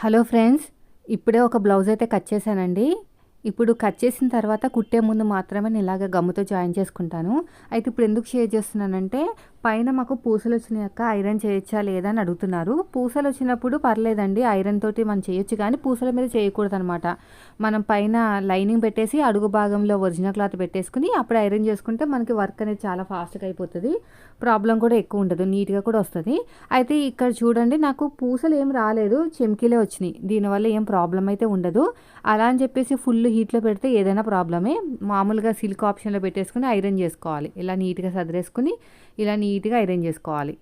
Hello friends, ఇప్పుడే ఒక blouse అయితే కట్ చేశానండి. ఇప్పుడు కట్ చేసిన తర్వాత కుట్టే ముందు మాత్రమే నేను ఇలాగ గమ్ముతో జాయిన్ చేసుకుంటాను. అయితే ఇప్పుడు ఎందుకు షేర్ చేస్తున్నానంటే, పైన మాకు పూసలు వచ్చినాయక్క ఐరన్ చేయొచ్చా లేదా అని అడుగుతున్నారు. పూసలు వచ్చినప్పుడు పర్లేదండి, ఐరన్ తోటి మనం చేయొచ్చు, కానీ పూసల మీద చేయకూడదనమాట. మనం పైన లైనింగ్ పెట్టేసి అడుగు భాగంలో ఒరిజినల్ క్లాత్ పెట్టేసుకుని అప్పుడు ఐరన్ చేసుకుంటే మనకి వర్క్ అనేది చాలా ఫాస్ట్గా అయిపోతుంది. ప్రాబ్లం కూడా ఎక్కువ ఉండదు, నీట్గా కూడా వస్తుంది. అయితే ఇక్కడ చూడండి, నాకు పూసలు ఏం రాలేదు, చెమ్కీలే వచ్చినాయి. దీనివల్ల ఏం ప్రాబ్లం అయితే ఉండదు. అలా అని చెప్పేసి ఫుల్ హీట్లో పెడితే ఏదైనా ప్రాబ్లమే. మామూలుగా సిల్క్ ఆప్షన్లో పెట్టేసుకుని ఐరన్ చేసుకోవాలి. ఇలా నీట్గా సదిరేసుకుని ఇలా నీట్గా ఐరన్ చేసుకోవాలి.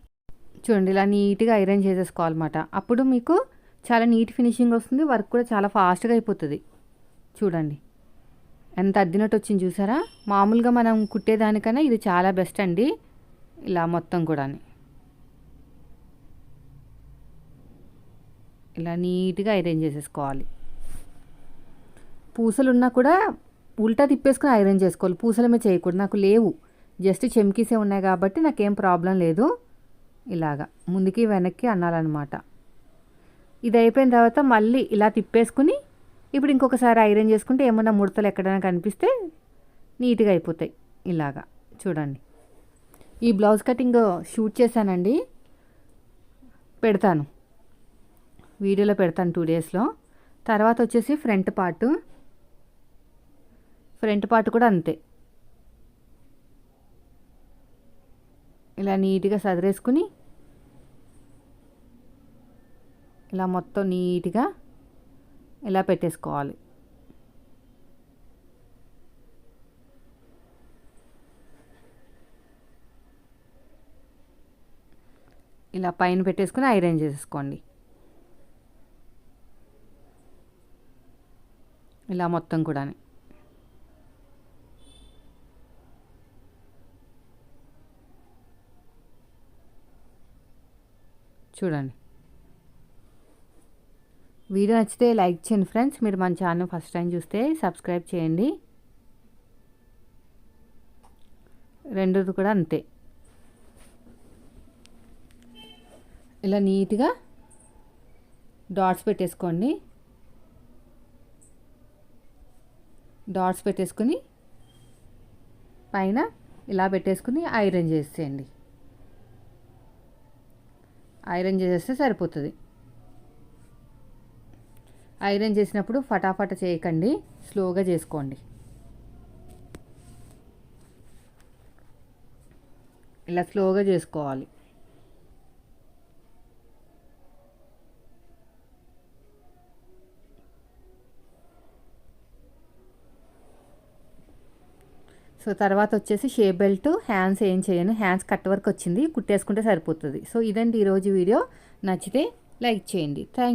చూడండి, ఇలా నీట్గా ఐరన్ చేసేసుకోవాలన్నమాట. అప్పుడు మీకు చాలా నీట్ ఫినిషింగ్ వస్తుంది, వర్క్ కూడా చాలా ఫాస్ట్గా అయిపోతుంది. చూడండి ఎంత అద్దినట్టు వచ్చింది చూసారా. మామూలుగా మనం కుట్టేదానికన్నా ఇది చాలా బెస్ట్ అండి. ఇలా మొత్తం కూడా ఇలా నీట్గా ఐరన్ చేసేసుకోవాలి. పూసలు ఉన్నా కూడా ఉల్టా తిప్పేసుకుని ఐరన్ చేసుకోవాలి, పూసల మీద చేయకూడదు. నాకు లేవు, జస్ట్ చెమ్కీసే ఉన్నాయి కాబట్టి నాకేం ప్రాబ్లం లేదు. ఇలాగా ముందుకి వెనక్కి అనాలన్నమాట. ఇది అయిపోయిన తర్వాత మళ్ళీ ఇలా తిప్పేసుకుని ఇప్పుడు ఇంకొకసారి ఐరన్ చేసుకుంటే ఏమన్నా ముడతలు ఎక్కడైనా కనిపిస్తే నీట్గా అయిపోతాయి. ఇలాగా చూడండి. ఈ బ్లౌజ్ కటింగ్ షూట్ చేశానండి, పెడతాను వీడియోలో పెడతాను 2 డేస్లో. తర్వాత వచ్చేసి ఫ్రంట్ పార్ట్ కూడా అంతే. ఇలా నీట్గా సదిరేసుకుని ఇలా మొత్తం నీట్గా ఇలా పెట్టేసుకోవాలి. ఇలా పైన పెట్టేసుకుని ఐరన్ చేసేసుకోండి. ఇలా మొత్తం కూడా చూడండి. వీడియో నచ్చితే లైక్ చేయండి ఫ్రెండ్స్. మీరు మన ఛానల్ ఫస్ట్ టైం చూస్తే సబ్స్క్రైబ్ చేయండి. రెండోది కూడా అంతే. ఇలా నీట్గా డాట్స్ పెట్టేసుకోండి. డాట్స్ పెట్టేసుకుని పైన ఇలా పెట్టేసుకుని ఐరన్ చేసేయండి. ఐరన్ చేసేస్తే సరిపోతుంది. ఐరన్ చేసినప్పుడు ఫటాఫట చేయకండి, స్లోగా చేసుకోండి. ఇలా స్లోగా చేసుకోవాలి. సో తర్వాత వచ్చేసి షేప్ బెల్ట్, హ్యాండ్స్ ఏం చేయను, హ్యాండ్స్ కట్ వర్క్ వచ్చింది, కుట్టేసుకుంటే సరిపోతుంది. సో ఇదండి ఈరోజు వీడియో. నచ్చితే లైక్ చేయండి. థ్యాంక్